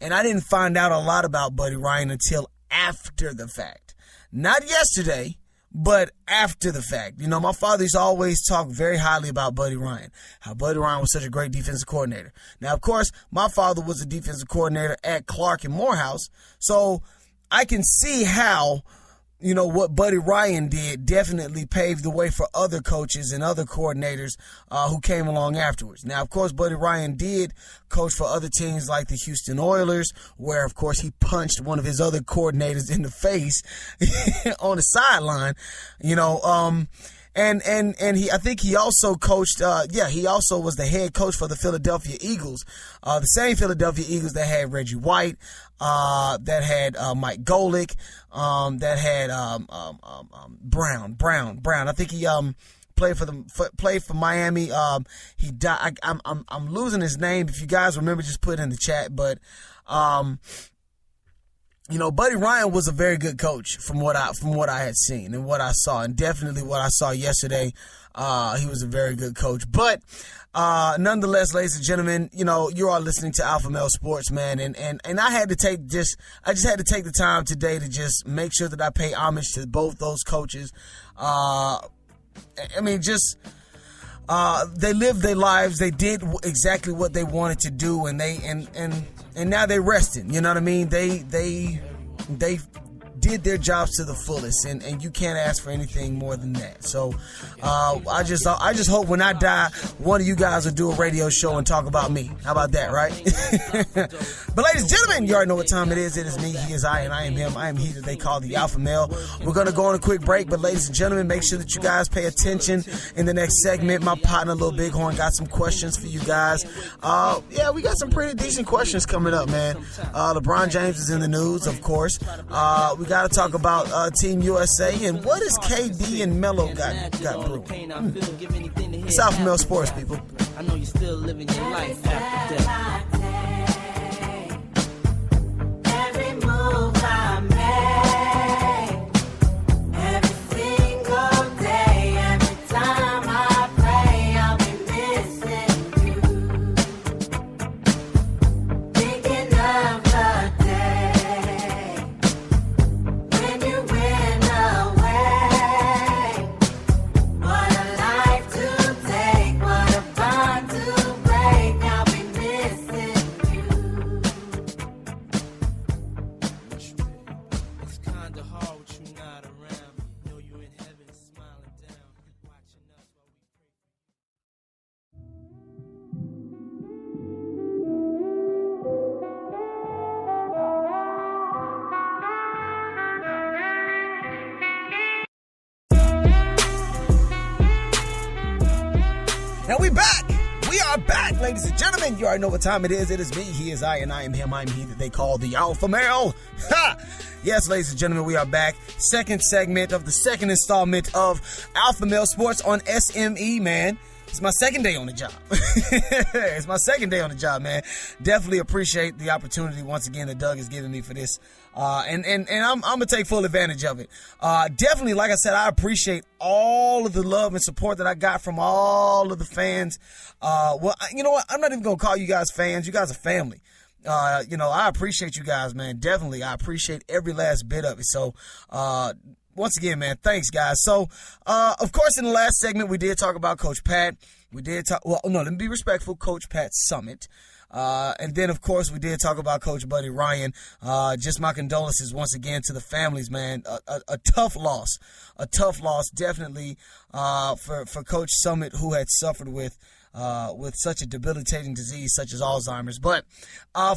And I didn't find out a lot about Buddy Ryan until after the fact. Not yesterday, but after the fact. You know, my father's always talked very highly about Buddy Ryan, how Buddy Ryan was such a great defensive coordinator. Now, of course, my father was a defensive coordinator at Clark and Morehouse, so I can see how, you know, what Buddy Ryan did definitely paved the way for other coaches and other coordinators who came along afterwards. Now, of course, Buddy Ryan did coach for other teams like the Houston Oilers, where, of course, he punched one of his other coordinators in the face on the sideline, you know. And I think he also coached, he also was the head coach for the Philadelphia Eagles, the same Philadelphia Eagles that had Reggie White, that had Mike Golick, that had Brown. I think he played for Miami. He died. I'm losing his name. If you guys remember, just put it in the chat. But you know, Buddy Ryan was a very good coach from what I had seen and what I saw, and definitely what I saw yesterday. He was a very good coach. But nonetheless, ladies and gentlemen, you know, you are listening to AlphaMaleSports, man, and I just had to take the time today to just make sure that I pay homage to both those coaches. I mean, just they lived their lives. They did exactly what they wanted to do, and now they're resting. You know what I mean? They did their jobs to the fullest, and you can't ask for anything more than that. So I just hope when I die, one of you guys will do a radio show and talk about me. How about that, right? But ladies and gentlemen, you already know what time it is. It is me, he is I, and I am him. I am he that they call the Alpha Male. We're going to go on a quick break, but ladies and gentlemen, make sure that you guys pay attention in the next segment. My partner, Lil Bighorn, got some questions for you guys. We got some pretty decent questions coming up, man. LeBron James is in the news, of course. We got to talk about Team USA and what is KD and Melo got brewing. It's AlphaMaleSports, people. I know you're still living your life after death. Every move I make, every single day, every time I pray, I'll be missing you. Thinking of the day when you went away. What a life to take, what a bond to break. I'll be missing you. It's kinda hard with you not around me. Know you in heaven smiling down, watching us while we pray. Now we back. We are back, ladies and gentlemen. You already know what time it is. It is me, he is I, and I am him. I'm he that they call the Alpha Male. Ha! Yes, ladies and gentlemen, we are back. Second segment of the second installment of AlphaMaleSports on SME, man. It's my second day on the job. It's my second day on the job, man. Definitely appreciate the opportunity once again that Doug has given me for this. And I'm going to take full advantage of it. Definitely, like I said, I appreciate all of the love and support that I got from all of the fans. Well, you know what? I'm not even going to call you guys fans. You guys are family. You know, I appreciate you guys, man. Definitely. I appreciate every last bit of it. So, once again, man, thanks, guys. So, of course, in the last segment, we did talk about Coach Patt. We did talk, well, no, let me be respectful, Coach Patt Summitt. And then, of course, we did talk about Coach Buddy Ryan. Just my condolences once again to the families, man. A tough loss. A tough loss, definitely, for Coach Summitt, who had suffered with such a debilitating disease such as Alzheimer's. But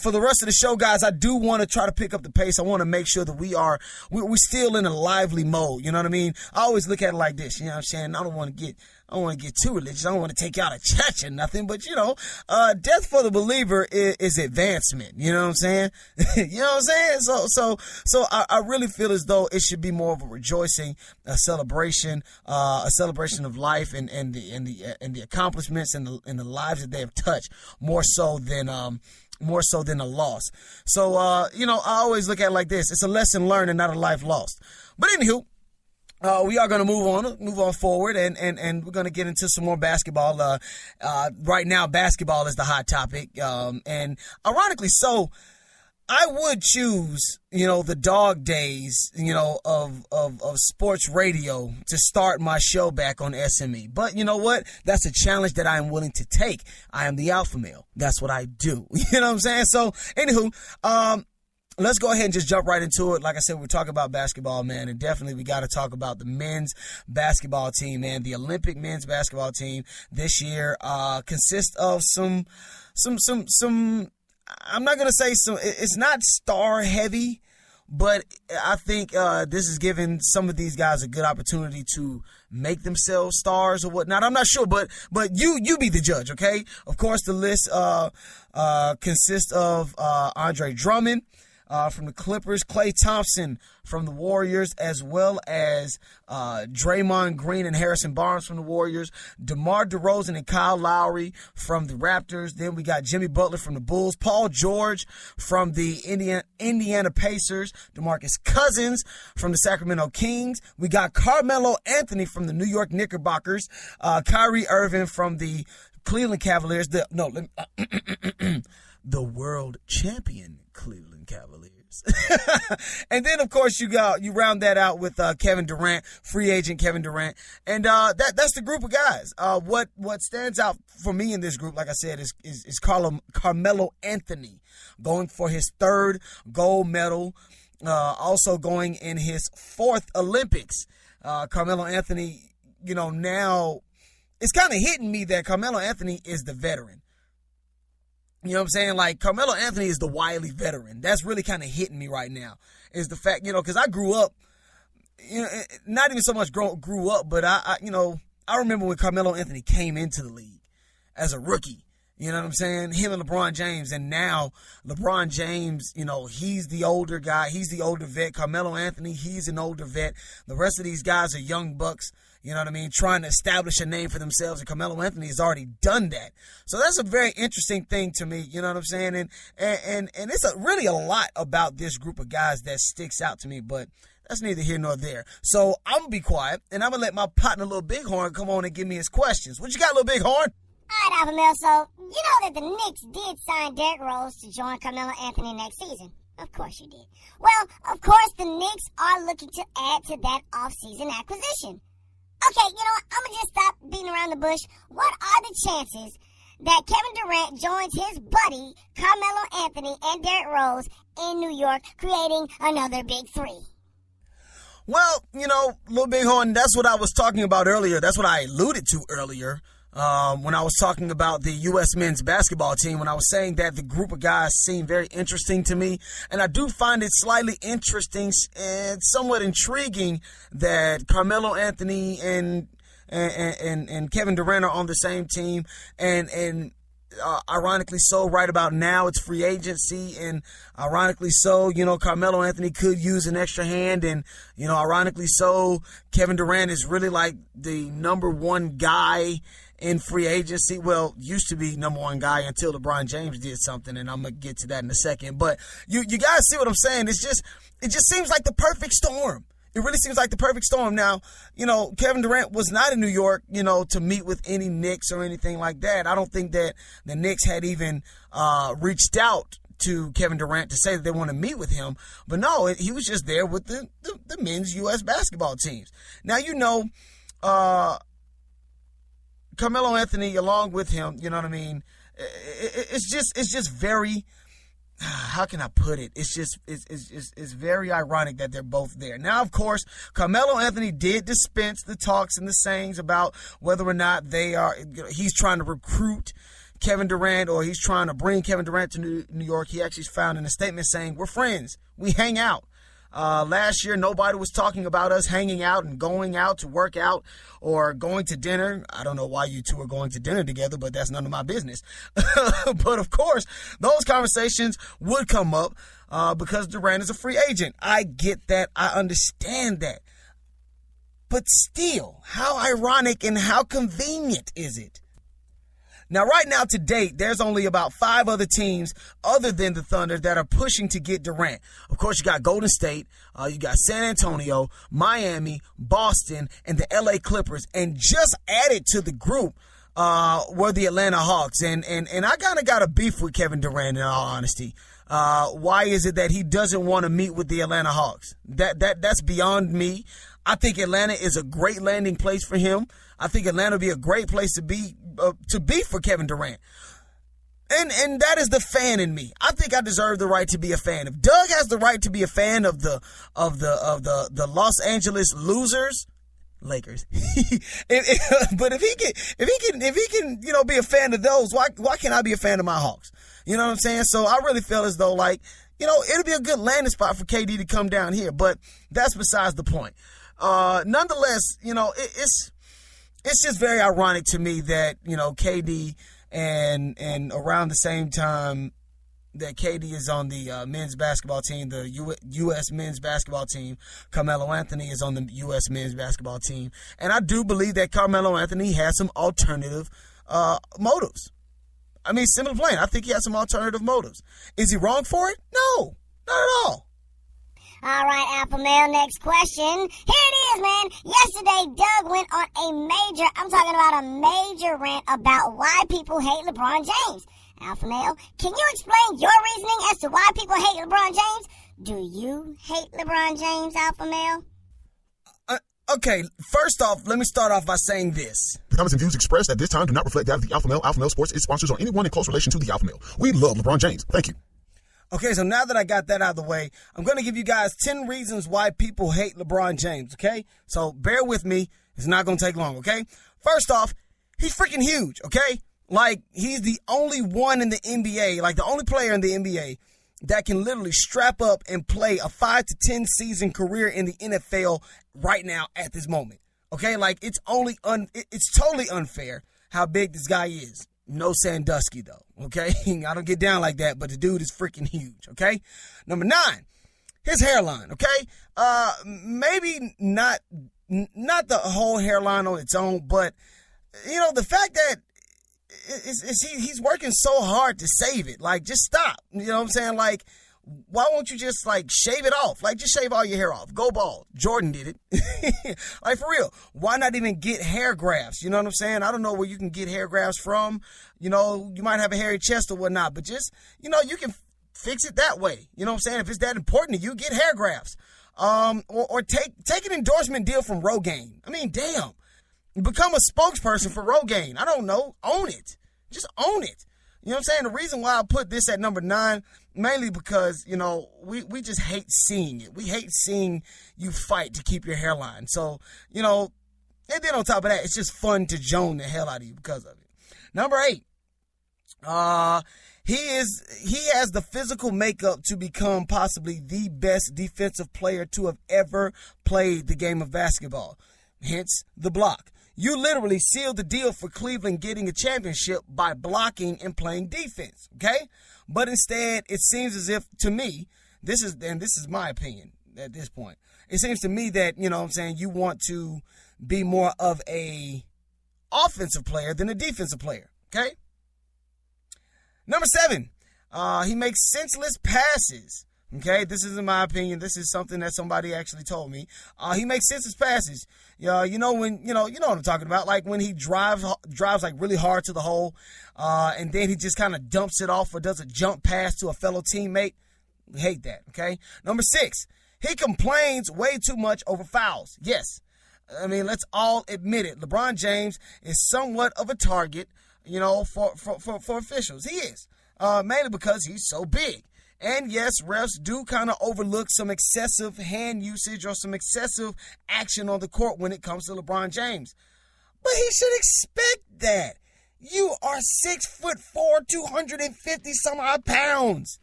for the rest of the show, guys, I do want to try to pick up the pace. I want to make sure that we're still in a lively mode. You know what I mean? I always look at it like this. You know what I'm saying? I don't want to get too religious. I don't want to take out a church or nothing. But, you know, death for the believer is advancement. You know what I'm saying? You know what I'm saying? So I really feel as though it should be more of a rejoicing, a celebration of life and the accomplishments and the lives that they have touched more so than a loss. So, you know, I always look at it like this. It's a lesson learned and not a life lost. But anywho, we are going to move on forward, and we're going to get into some more basketball. Right now, basketball is the hot topic. And ironically so, I would choose, the dog days, of sports radio to start my show back on SME. But you know what? That's a challenge that I am willing to take. I am the alpha male. That's what I do. You know what I'm saying? So, anywho, let's go ahead and just jump right into it. Like I said, we're talking about basketball, man, and definitely we got to talk about the men's basketball team, man. The Olympic men's basketball team this year consists of some. I'm not going to say it's not star heavy, but I think this is giving some of these guys a good opportunity to make themselves stars or whatnot. I'm not sure, but you be the judge, okay? Of course, the list consists of Andre Drummond from the Clippers, Klay Thompson from the Warriors, as well as Draymond Green and Harrison Barnes from the Warriors, DeMar DeRozan and Kyle Lowry from the Raptors. Then we got Jimmy Butler from the Bulls, Paul George from the Indiana Pacers, DeMarcus Cousins from the Sacramento Kings. We got Carmelo Anthony from the New York Knickerbockers, Kyrie Irving from the Cleveland Cavaliers. The world champion Cleveland Cavaliers. And then, of course, you round that out with Kevin Durant, free agent Kevin Durant. And that's the group of guys. What stands out for me in this group, like I said, is Carmelo Anthony going for his third gold medal, also going in his fourth Olympics. Carmelo Anthony, now it's kind of hitting me that Carmelo Anthony is the veteran. You know what I'm saying? Like, Carmelo Anthony is the wily veteran. That's really kind of hitting me right now, is the fact, because I grew up, not even so much grew up, but I remember when Carmelo Anthony came into the league as a rookie. You know what I'm saying? Him and LeBron James. And now LeBron James, he's the older guy. He's the older vet. Carmelo Anthony, he's an older vet. The rest of these guys are young bucks. You know what I mean? Trying to establish a name for themselves. And Carmelo Anthony has already done that. So that's a very interesting thing to me. You know what I'm saying? And it's really a lot about this group of guys that sticks out to me. But that's neither here nor there. So I'm going to be quiet. And I'm going to let my partner, Little Bighorn, come on and give me his questions. What you got, Little Bighorn? All right, AlphaMale. So, you know that the Knicks did sign Derrick Rose to join Carmelo Anthony next season. Of course you did. Well, of course the Knicks are looking to add to that offseason acquisition. Okay, you know what? I'm going to just stop beating around the bush. What are the chances that Kevin Durant joins his buddy, Carmelo Anthony, and Derrick Rose in New York, creating another big three? Well, Little Bighorn, that's what I was talking about earlier. That's what I alluded to earlier when I was talking about the U.S. men's basketball team, when I was saying that the group of guys seem very interesting to me. And I do find it slightly interesting and somewhat intriguing that Carmelo Anthony and Kevin Durant are on the same team. And ironically so, right about now, it's free agency. And ironically so, Carmelo Anthony could use an extra hand. And, ironically so, Kevin Durant is really like the number one guy in free agency. Well, used to be number one guy until LeBron James did something, and I'm going to get to that in a second. But you guys see what I'm saying? It just seems like the perfect storm. It really seems like the perfect storm. Now, Kevin Durant was not in New York, to meet with any Knicks or anything like that. I don't think that the Knicks had even reached out to Kevin Durant to say that they want to meet with him. But no, he was just there with the men's U.S. basketball teams. Now, Carmelo Anthony, along with him, you know what I mean? It's just very, how can I put it? It's very ironic that they're both there. Now, of course, Carmelo Anthony did dispense the talks and the sayings about whether or not he's trying to recruit Kevin Durant or he's trying to bring Kevin Durant to New York. He actually found in a statement saying, "We're friends. We hang out." Last year, nobody was talking about us hanging out and going out to work out or going to dinner. I don't know why you two are going to dinner together, but that's none of my business. But of course, those conversations would come up because Durant is a free agent. I get that. I understand that. But still, how ironic and how convenient is it? Now, right now, to date, there's only about 5 other teams other than the Thunder that are pushing to get Durant. Of course, you got Golden State, you got San Antonio, Miami, Boston, and the LA Clippers. And just added to the group were the Atlanta Hawks. And I kind of got a beef with Kevin Durant, in all honesty. Why is it that he doesn't want to meet with the Atlanta Hawks? That's beyond me. I think Atlanta is a great landing place for him. I think Atlanta would be a great place to be for Kevin Durant. And that is the fan in me. I think I deserve the right to be a fan. If Doug has the right to be a fan of the Los Angeles losers, Lakers. But if he can, be a fan of those, why can't I be a fan of my Hawks? You know what I'm saying? So I really feel as though it'll be a good landing spot for KD to come down here, but that's besides the point. Nonetheless, it's just very ironic to me that, KD and around the same time that KD is on the men's basketball team, the U.S. men's basketball team, Carmelo Anthony is on the U.S. men's basketball team. And I do believe that Carmelo Anthony has some alternative motives. I mean, simple plain, I think he has some alternative motives. Is he wrong for it? No, not at all. All right, AlphaMale, next question. Here it is, man. Yesterday, Doug went on I'm talking about a major rant about why people hate LeBron James. AlphaMale, can you explain your reasoning as to why people hate LeBron James? Do you hate LeBron James, AlphaMale? Okay, first off, let me start off by saying this. The comments and views expressed at this time do not reflect that of the AlphaMale, AlphaMaleSports, its sponsors, or anyone in close relation to the AlphaMale. We love LeBron James. Thank you. Okay, so now that I got that out of the way, I'm going to give you guys 10 reasons why people hate LeBron James, okay? So bear with me. It's not going to take long, okay? First off, he's freaking huge, okay? Like, he's the only one in the NBA, like the only player in the NBA that can literally strap up and play a 5 to 10 season career in the NFL right now at this moment, okay? Like, it's totally unfair how big this guy is. No Sandusky, though, okay? I don't get down like that, but the dude is freaking huge, okay? Number 9, his hairline, okay? Maybe not the whole hairline on its own, but, the fact that he's working so hard to save it. Like, just stop. You know what I'm saying? Like, why won't you just, shave it off? Like, just shave all your hair off. Go bald. Jordan did it. Like, for real. Why not even get hair grafts? You know what I'm saying? I don't know where you can get hair grafts from. You might have a hairy chest or whatnot, but just, you can fix it that way. You know what I'm saying? If it's that important to you, get hair grafts. Or take an endorsement deal from Rogaine. I mean, damn. Become a spokesperson for Rogaine. I don't know. Own it. Just own it. You know what I'm saying? The reason why I put this at number 9, mainly because, we just hate seeing it. We hate seeing you fight to keep your hairline. So, and then on top of that, it's just fun to joan the hell out of you because of it. Number 8, he has the physical makeup to become possibly the best defensive player to have ever played the game of basketball. Hence the block. You literally sealed the deal for Cleveland getting a championship by blocking and playing defense, okay? But instead, it seems as if, to me, this is my opinion at this point. It seems to me that, you want to be more of a offensive player than a defensive player, okay? Number 7, he makes senseless passes. Okay, this isn't my opinion. This is something that somebody actually told me. He makes senseless passes. You know what I'm talking about. Like when he drives like really hard to the hole, and then he just kind of dumps it off or does a jump pass to a fellow teammate. We hate that. Okay. Number 6, he complains way too much over fouls. Yes, I mean let's all admit it. LeBron James is somewhat of a target, for officials. He is mainly because he's so big. And yes, refs do kind of overlook some excessive hand usage or some excessive action on the court when it comes to LeBron James. But he should expect that. You are 6'4", 250 some odd pounds.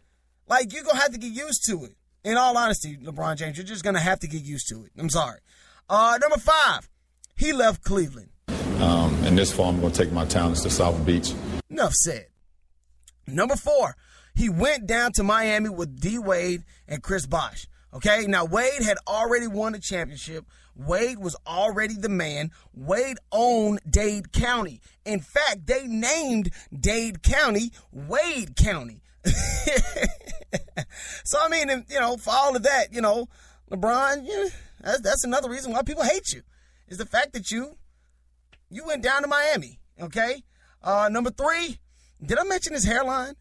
Like, you're going to have to get used to it. In all honesty, LeBron James, you're just going to have to get used to it. I'm sorry. Number 5, he left Cleveland. And this fall, I'm going to take my talents to South Beach. Enough said. Number 4, he went down to Miami with D. Wade and Chris Bosh. Okay, now Wade had already won a championship. Wade was already the man. Wade owned Dade County. In fact, they named Dade County Wade County. So, I mean, for all of that, LeBron, that's another reason why people hate you, is the fact that you went down to Miami. Okay, number 3, did I mention his hairline?